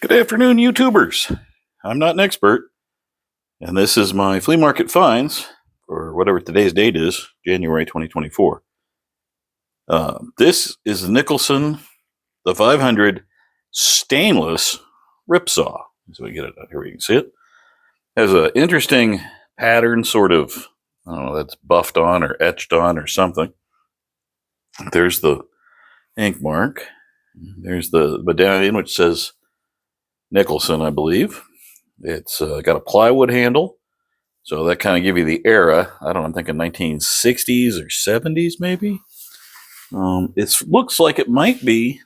Good afternoon, YouTubers. I'm not an expert, and this is my flea market finds for whatever today's date is, January 2024. This is the Nicholson, the 500 stainless rip saw. So we get it out here, you can see it. Has an interesting pattern, sort of, I don't know, that's buffed on or etched on or something. There's the ink mark. There's the medallion, which says Nicholson, I believe. It's got a plywood handle, so that kind of give you the era. I don't know, I'm thinking 1960s or 70s maybe. It looks like it might be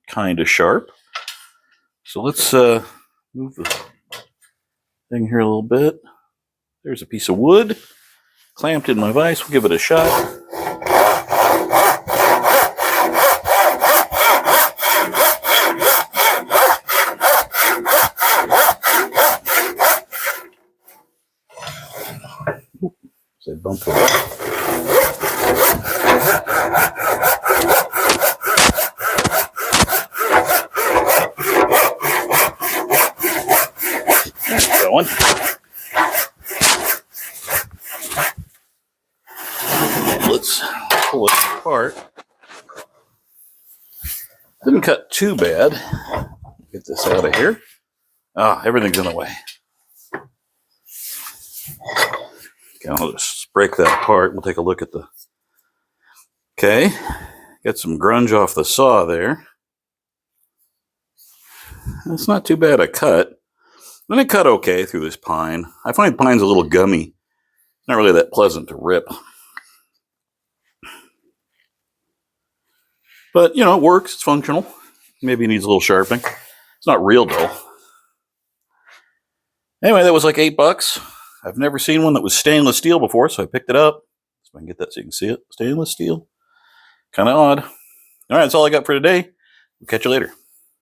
kind of sharp. So let's move the thing here a little bit. There's a piece of wood clamped in my vise. We'll give it a shot. Say bump it up. Going. Let's pull it apart. Didn't cut too bad. Get this out of here. Everything's in the way. Okay, I'll just break that apart. We'll take a look at the... Okay, got some grunge off the saw there. That's not too bad a cut. And it cut okay through this pine. I find pine's a little gummy. Not really that pleasant to rip. But, you know, it works. It's functional. Maybe it needs a little sharpening. It's not real dull. Anyway, that was like $8. I've never seen one that was stainless steel before, so I picked it up. So I can get that so you can see it. Stainless steel. Kind of odd. All right, that's all I got for today. We'll catch you later.